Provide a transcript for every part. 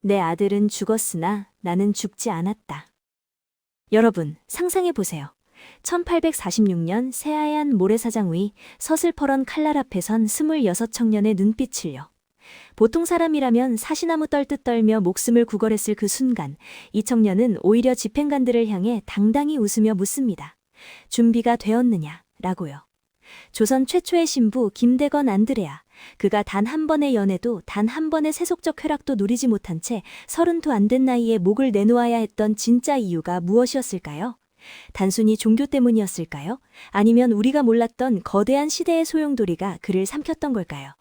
내 아들은 죽었으나 나는 죽지 않았다. 여러분, 상상해 보세요. 1846년 새하얀 모래사장 위 서슬퍼런 칼날 앞에 선 26 청년의 눈빛을요. 보통 사람이라면 사시나무 떨듯 떨며 목숨을 구걸했을 그 순간, 이 청년은 오히려 집행관들을 향해 당당히 웃으며 묻습니다. 준비가 되었느냐? 라고요. 조선 최초의 신부 김대건 안드레아. 그가 단 한 번의 연애도 단 한 번의 세속적 쾌락도 누리지 못한 채 32 안 된 나이에 목을 내놓아야 했던 진짜 이유가 무엇이었을까요? 단순히 종교 때문이었을까요? 아니면 우리가 몰랐던 거대한 시대의 소용돌이가 그를 삼켰던 걸까요?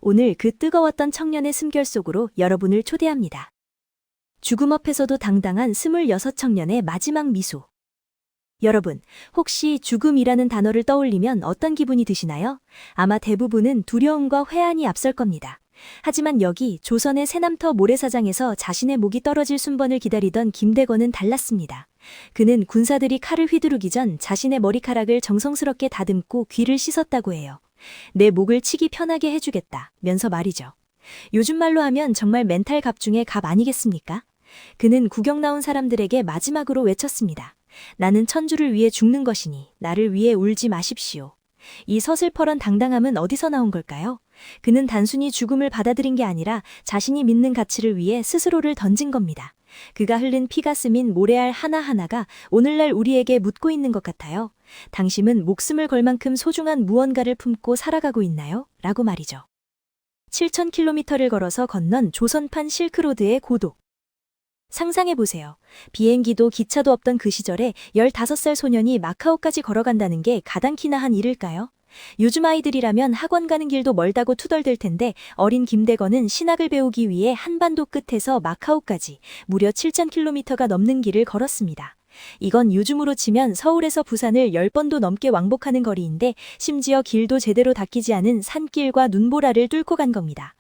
오늘 그 뜨거웠던 청년의 숨결 속으로 여러분을 초대합니다. 죽음 앞에서도 당당한 26 청년의 마지막 미소. 여러분, 혹시 죽음이라는 단어를 떠올리면 어떤 기분이 드시나요? 아마 대부분은 두려움과 회한이 앞설 겁니다. 하지만 여기 조선의 새남터 모래사장에서 자신의 목이 떨어질 순번을 기다리던 김대건은 달랐습니다. 그는 군사들이 칼을 휘두르기 전 자신의 머리카락을 정성스럽게 다듬고 귀를 씻었다고 해요. 내 목을 치기 편하게 해주겠다 면서 말이죠. 요즘 말로 하면 정말 멘탈 갑 중에 갑 아니겠습니까? 그는 구경 나온 사람들에게 마지막으로 외쳤습니다. 나는 천주를 위해 죽는 것이니 나를 위해 울지 마십시오. 이 서슬퍼런 당당함은 어디서 나온 걸까요? 그는 단순히 죽음을 받아들인 게 아니라 자신이 믿는 가치를 위해 스스로를 던진 겁니다. 그가 흘린 피가 스민 모래알 하나하나가 오늘날 우리에게 묻고 있는 것 같아요. 당신은 목숨을 걸 만큼 소중한 무언가를 품고 살아가고 있나요? 라고 말이죠. 7,000km를 걸어서 건넌 조선판 실크로드의 고독. 상상해보세요. 비행기도 기차도 없던 그 시절에 15살 소년이 마카오까지 걸어간다는 게 가당키나 한 일일까요? 요즘 아이들이라면 학원 가는 길도 멀다고 투덜댈 텐데 어린 김대건은 신학을 배우기 위해 한반도 끝에서 마카오까지 무려 7,000km가 넘는 길을 걸었습니다. 이건 요즘으로 치면 서울에서 부산을 10번도 넘게 왕복하는 거리인데 심지어 길도 제대로 닦이지 않은 산길과 눈보라를 뚫고 간 겁니다.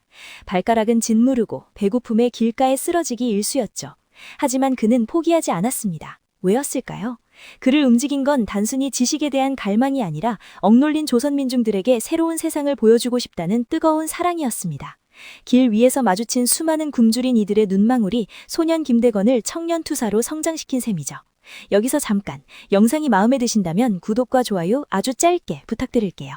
발가락은 짓무르고 배고픔에 길가에 쓰러지기 일쑤였죠. 하지만 그는 포기하지 않았습니다. 왜였을까요? 그를 움직인 건 단순히 지식에 대한 갈망이 아니라 억눌린 조선 민중들에게 새로운 세상을 보여주고 싶다는 뜨거운 사랑이었습니다. 길 위에서 마주친 수많은 굶주린 이들의 눈망울이 소년 김대건을 청년 투사로 성장시킨 셈이죠. 여기서 잠깐, 영상이 마음에 드신다면 구독과 좋아요 아주 짧게 부탁드릴게요.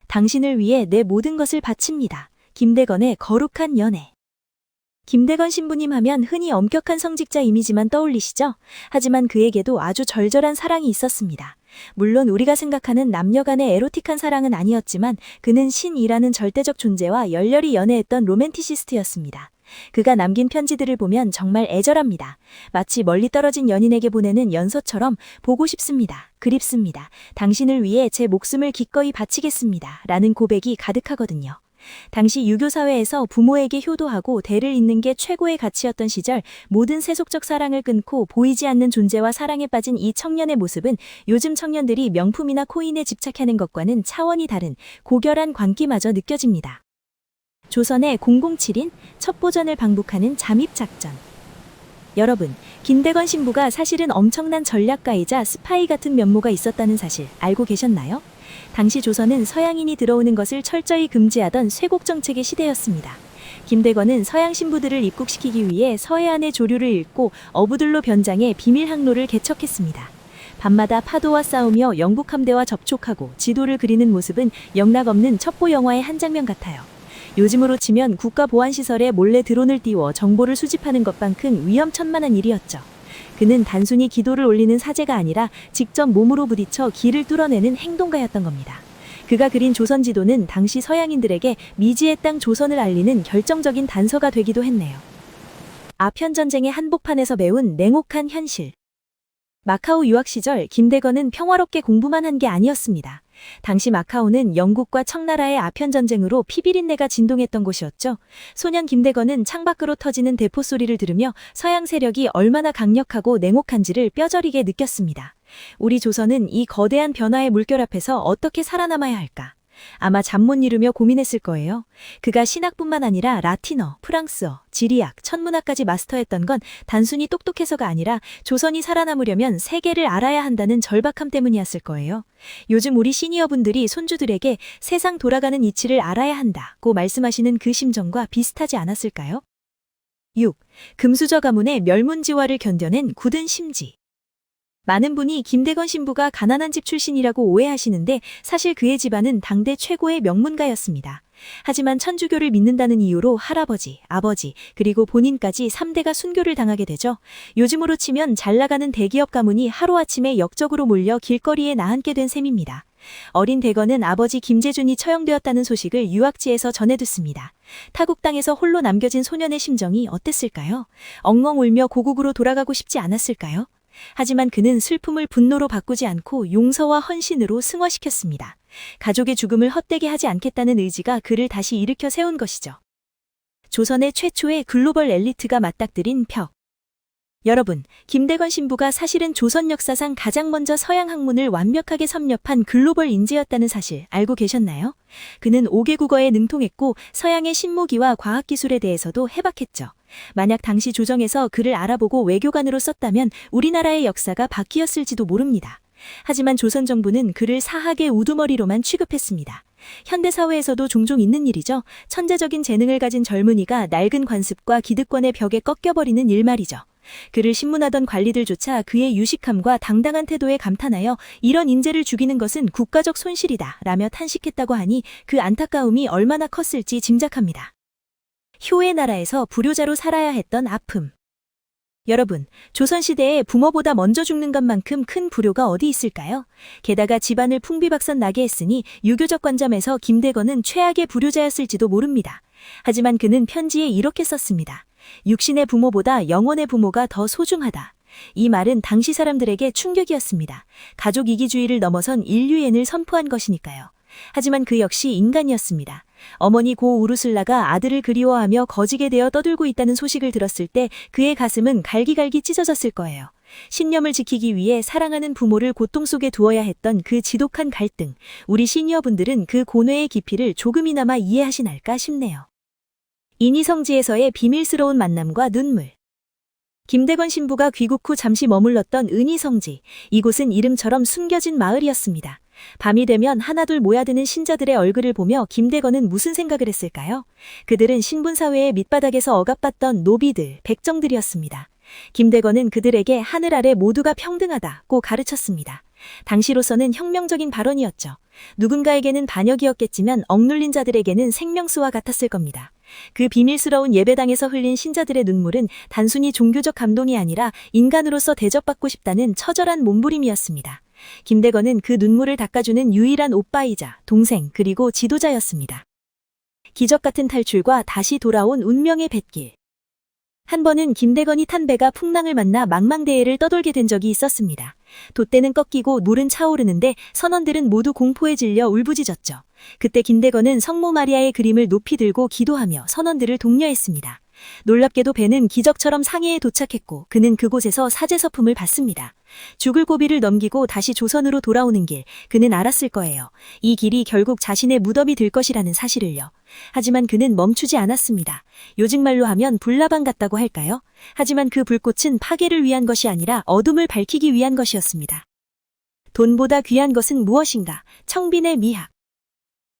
당신을 위해 내 모든 것을 바칩니다. 김대건의 거룩한 연애. 김대건 신부님 하면 흔히 엄격한 성직자 이미지만 떠올리시죠? 하지만 그에게도 아주 절절한 사랑이 있었습니다. 물론 우리가 생각하는 남녀 간의 에로틱한 사랑은 아니었지만 그는 신이라는 절대적 존재와 열렬히 연애했던 로맨티시스트였습니다. 그가 남긴 편지들을 보면 정말 애절합니다. 마치 멀리 떨어진 연인에게 보내는 연서처럼 보고 싶습니다. 그립습니다. 당신을 위해 제 목숨을 기꺼이 바치겠습니다. 라는 고백이 가득하거든요. 당시 유교사회에서 부모에게 효도하고 대를 잇는 게 최고의 가치였던 시절 모든 세속적 사랑을 끊고 보이지 않는 존재와 사랑에 빠진 이 청년의 모습은 요즘 청년들이 명품이나 코인에 집착하는 것과는 차원이 다른 고결한 광기마저 느껴집니다. 조선의 007인 첩보전을 방북하는 잠입작전. 여러분, 김대건 신부가 사실은 엄청난 전략가이자 스파이 같은 면모가 있었다는 사실 알고 계셨나요? 당시 조선은 서양인이 들어오는 것을 철저히 금지하던 쇄국 정책의 시대였습니다. 김대건은 서양 신부들을 입국시키기 위해 서해안의 조류를 잇고 어부들로 변장해 비밀 항로를 개척했습니다. 밤마다 파도와 싸우며 영국 함대와 접촉하고 지도를 그리는 모습은 영락없는 첩보 영화의 한 장면 같아요. 요즘으로 치면 국가보안시설에 몰래 드론을 띄워 정보를 수집하는 것만큼 위험천만한 일이었죠. 그는 단순히 기도를 올리는 사제가 아니라 직접 몸으로 부딪혀 길을 뚫어내는 행동가였던 겁니다. 그가 그린 조선 지도는 당시 서양인들에게 미지의 땅 조선을 알리는 결정적인 단서가 되기도 했네요. 아편전쟁의 한복판에서 배운 냉혹한 현실. 마카오 유학 시절 김대건은 평화롭게 공부만 한 게 아니었습니다. 당시 마카오는 영국과 청나라의 아편전쟁으로 피비린내가 진동했던 곳이었죠. 소년 김대건은 창밖으로 터지는 대포 소리를 들으며 서양 세력이 얼마나 강력하고 냉혹한지를 뼈저리게 느꼈습니다. 우리 조선은 이 거대한 변화의 물결 앞에서 어떻게 살아남아야 할까? 아마 잠 못 이루며 고민했을 거예요. 그가 신학뿐만 아니라 라틴어, 프랑스어, 지리학, 천문학까지 마스터했던 건 단순히 똑똑해서가 아니라 조선이 살아남으려면 세계를 알아야 한다는 절박함 때문이었을 거예요. 요즘 우리 시니어분들이 손주들에게 세상 돌아가는 이치를 알아야 한다고 말씀하시는 그 심정과 비슷하지 않았을까요? 6. 금수저 가문의 멸문지화를 견뎌낸 굳은 심지. 많은 분이 김대건 신부가 가난한 집 출신이라고 오해하시는데 사실 그의 집안은 당대 최고의 명문가였습니다. 하지만 천주교를 믿는다는 이유로 할아버지, 아버지, 그리고 본인까지 3대가 순교를 당하게 되죠. 요즘으로 치면 잘나가는 대기업 가문이 하루아침에 역적으로 몰려 길거리에 나앉게 된 셈입니다. 어린 대건은 아버지 김재준이 처형되었다는 소식을 유학지에서 전해듣습니다. 타국 땅에서 홀로 남겨진 소년의 심정이 어땠을까요? 엉엉 울며 고국으로 돌아가고 싶지 않았을까요? 하지만 그는 슬픔을 분노로 바꾸지 않고 용서와 헌신으로 승화시켰습니다. 가족의 죽음을 헛되게 하지 않겠다는 의지가 그를 다시 일으켜 세운 것이죠. 조선의 최초의 글로벌 엘리트가 맞닥뜨린 벽. 여러분, 김대건 신부가 사실은 조선 역사상 가장 먼저 서양 학문을 완벽하게 섭렵한 글로벌 인재였다는 사실 알고 계셨나요? 그는 5개 국어에 능통했고 서양의 신무기와 과학기술에 대해서도 해박했죠. 만약 당시 조정에서 그를 알아보고 외교관으로 썼다면 우리나라의 역사가 바뀌었을지도 모릅니다. 하지만 조선 정부는 그를 사학의 우두머리로만 취급했습니다. 현대사회에서도 종종 있는 일이죠. 천재적인 재능을 가진 젊은이가 낡은 관습과 기득권의 벽에 꺾여버리는 일 말이죠. 그를 신문하던 관리들조차 그의 유식함과 당당한 태도에 감탄하여 이런 인재를 죽이는 것은 국가적 손실이다 라며 탄식했다고 하니 그 안타까움이 얼마나 컸을지 짐작합니다. 효의 나라에서 불효자로 살아야 했던 아픔. 여러분, 조선시대에 부모보다 먼저 죽는 것만큼 큰 불효가 어디 있을까요? 게다가 집안을 풍비박산 나게 했으니 유교적 관점에서 김대건은 최악의 불효자였을지도 모릅니다. 하지만 그는 편지에 이렇게 썼습니다. 육신의 부모보다 영혼의 부모가 더 소중하다. 이 말은 당시 사람들에게 충격이었습니다. 가족 이기주의를 넘어선 인류애를 선포한 것이니까요. 하지만 그 역시 인간이었습니다. 어머니 고 우르슬라가 아들을 그리워하며 거지게 되어 떠들고 있다는 소식을 들었을 때 그의 가슴은 갈기갈기 찢어졌을 거예요. 신념을 지키기 위해 사랑하는 부모를 고통 속에 두어야 했던 그 지독한 갈등, 우리 시니어분들은 그 고뇌의 깊이를 조금이나마 이해하시날까 싶네요. 인이성지에서의 비밀스러운 만남과 눈물. 김대건 신부가 귀국 후 잠시 머물렀던 은이성지, 이곳은 이름처럼 숨겨진 마을이었습니다. 밤이 되면 하나둘 모여드는 신자들의 얼굴을 보며 김대건은 무슨 생각을 했을까요? 그들은 신분사회의 밑바닥에서 억압받던 노비들, 백정들이었습니다. 김대건은 그들에게 하늘 아래 모두가 평등하다고 가르쳤습니다. 당시로서는 혁명적인 발언이었죠. 누군가에게는 반역이었겠지만 억눌린 자들에게는 생명수와 같았을 겁니다. 그 비밀스러운 예배당에서 흘린 신자들의 눈물은 단순히 종교적 감동이 아니라 인간으로서 대접받고 싶다는 처절한 몸부림이었습니다. 김대건은 그 눈물을 닦아주는 유일한 오빠이자 동생 그리고 지도자였습니다. 기적 같은 탈출과 다시 돌아온 운명의 뱃길. 한 번은 김대건이 탄 배가 풍랑을 만나 망망대해를 떠돌게 된 적이 있었습니다. 돛대는 꺾이고 물은 차오르는데 선원들은 모두 공포에 질려 울부짖었죠. 그때 김대건은 성모 마리아의 그림을 높이 들고 기도하며 선원들을 독려했습니다. 놀랍게도 배는 기적처럼 상해에 도착했고 그는 그곳에서 사제서품을 받습니다. 죽을 고비를 넘기고 다시 조선으로 돌아오는 길, 그는 알았을 거예요. 이 길이 결국 자신의 무덤이 될 것이라는 사실을요. 하지만 그는 멈추지 않았습니다. 요즘 말로 하면 불나방 같다고 할까요? 하지만 그 불꽃은 파괴를 위한 것이 아니라 어둠을 밝히기 위한 것이었습니다. 돈보다 귀한 것은 무엇인가? 청빈의 미학.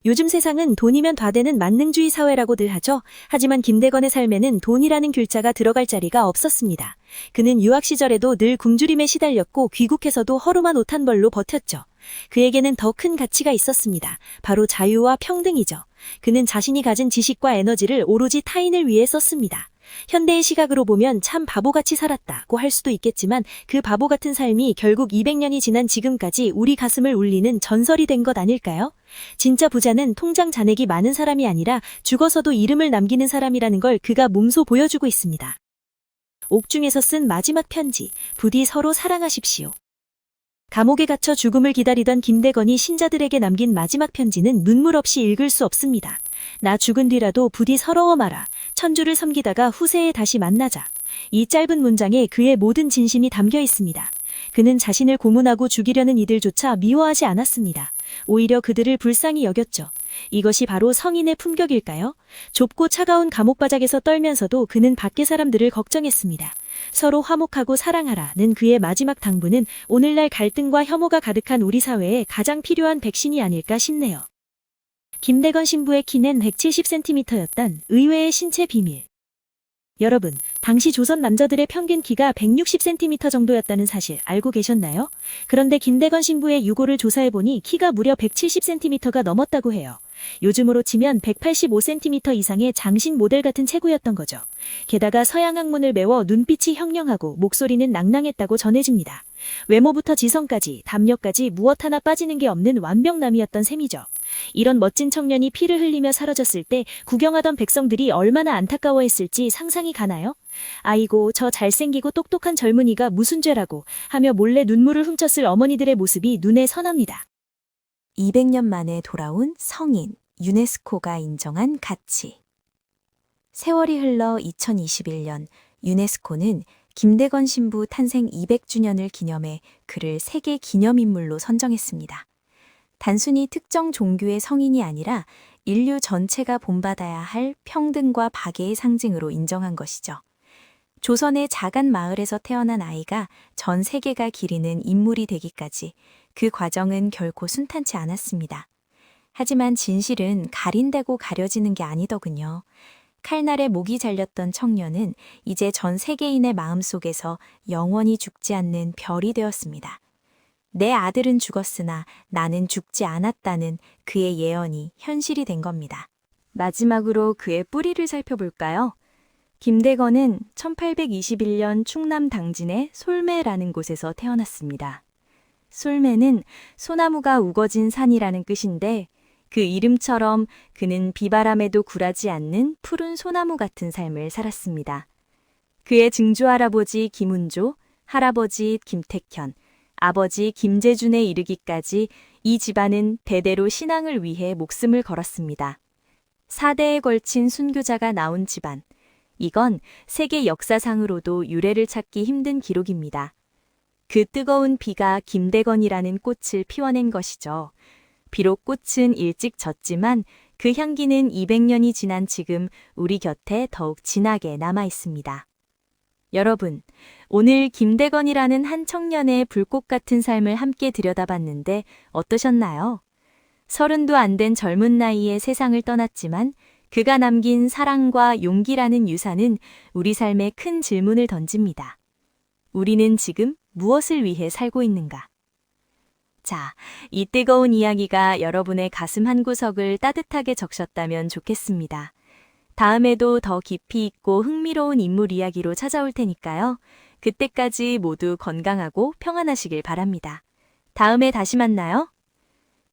요즘 세상은 돈이면 다 되는 만능주의 사회라고들 하죠. 하지만 김대건의 삶에는 돈이라는 글자가 들어갈 자리가 없었습니다. 그는 유학 시절에도 늘 굶주림에 시달렸고 귀국해서도 허름한 옷 한 벌로 버텼죠. 그에게는 더 큰 가치가 있었습니다. 바로 자유와 평등이죠. 그는 자신이 가진 지식과 에너지를 오로지 타인을 위해 썼습니다. 현대의 시각으로 보면 참 바보같이 살았다고 할 수도 있겠지만 그 바보 같은 삶이 결국 200년이 지난 지금까지 우리 가슴을 울리는 전설이 된 것 아닐까요? 진짜 부자는 통장 잔액이 많은 사람이 아니라 죽어서도 이름을 남기는 사람이라는 걸 그가 몸소 보여주고 있습니다. 옥중에서 쓴 마지막 편지, 부디 서로 사랑하십시오. 감옥에 갇혀 죽음을 기다리던 김대건이 신자들에게 남긴 마지막 편지는 눈물 없이 읽을 수 없습니다. 나 죽은 뒤라도 부디 서러워 마라. 천주를 섬기다가 후세에 다시 만나자. 이 짧은 문장에 그의 모든 진심이 담겨 있습니다. 그는 자신을 고문하고 죽이려는 이들조차 미워하지 않았습니다. 오히려 그들을 불쌍히 여겼죠. 이것이 바로 성인의 품격일까요? 좁고 차가운 감옥바닥에서 떨면서도 그는 밖의 사람들을 걱정했습니다. 서로 화목하고 사랑하라는 그의 마지막 당부는 오늘날 갈등과 혐오가 가득한 우리 사회에 가장 필요한 백신이 아닐까 싶네요. 김대건 신부의 키는 170cm였던 의외의 신체 비밀. 여러분, 당시 조선 남자들의 평균 키가 160cm 정도였다는 사실 알고 계셨나요? 그런데 김대건 신부의 유고를 조사해보니 키가 무려 170cm가 넘었다고 해요. 요즘으로 치면 185cm 이상의 장신 모델 같은 체구였던 거죠. 게다가 서양 학문을 배워 눈빛이 형령하고 목소리는 낭낭했다고 전해집니다. 외모부터 지성까지, 담력까지 무엇 하나 빠지는 게 없는 완벽남이었던 셈이죠. 이런 멋진 청년이 피를 흘리며 사라졌을 때 구경하던 백성들이 얼마나 안타까워했을지 상상이 가나요? 아이고, 저 잘생기고 똑똑한 젊은이가 무슨 죄라고 하며 몰래 눈물을 훔쳤을 어머니들의 모습이 눈에 선합니다. 200년 만에 돌아온 성인, 유네스코가 인정한 가치. 세월이 흘러 2021년 유네스코는 김대건 신부 탄생 200주년을 기념해 그를 세계 기념인물로 선정했습니다. 단순히 특정 종교의 성인이 아니라 인류 전체가 본받아야 할 평등과 박애의 상징으로 인정한 것이죠. 조선의 작은 마을에서 태어난 아이가 전 세계가 기리는 인물이 되기까지 그 과정은 결코 순탄치 않았습니다. 하지만 진실은 가린다고 가려지는 게 아니더군요. 칼날에 목이 잘렸던 청년은 이제 전 세계인의 마음속에서 영원히 죽지 않는 별이 되었습니다. 내 아들은 죽었으나 나는 죽지 않았다는 그의 예언이 현실이 된 겁니다. 마지막으로 그의 뿌리를 살펴볼까요? 김대건은 1821년 충남 당진의 솔매라는 곳에서 태어났습니다. 솔매는 소나무가 우거진 산이라는 뜻인데 그 이름처럼 그는 비바람에도 굴하지 않는 푸른 소나무 같은 삶을 살았습니다. 그의 증조할아버지 김운조, 할아버지 김택현, 아버지 김재준에 이르기까지 이 집안은 대대로 신앙을 위해 목숨을 걸었습니다. 4대에 걸친 순교자가 나온 집안. 이건 세계 역사상으로도 유래를 찾기 힘든 기록입니다. 그 뜨거운 비가 김대건이라는 꽃을 피워낸 것이죠. 비록 꽃은 일찍 졌지만 그 향기는 200년이 지난 지금 우리 곁에 더욱 진하게 남아 있습니다. 여러분, 오늘 김대건이라는 한 청년의 불꽃 같은 삶을 함께 들여다봤는데 어떠셨나요? 30도 안 된 젊은 나이에 세상을 떠났지만 그가 남긴 사랑과 용기라는 유산은 우리 삶에 큰 질문을 던집니다. 우리는 지금 무엇을 위해 살고 있는가? 자, 이 뜨거운 이야기가 여러분의 가슴 한구석을 따뜻하게 적셨다면 좋겠습니다. 다음에도 더 깊이 있고 흥미로운 인물 이야기로 찾아올 테니까요. 그때까지 모두 건강하고 평안하시길 바랍니다. 다음에 다시 만나요.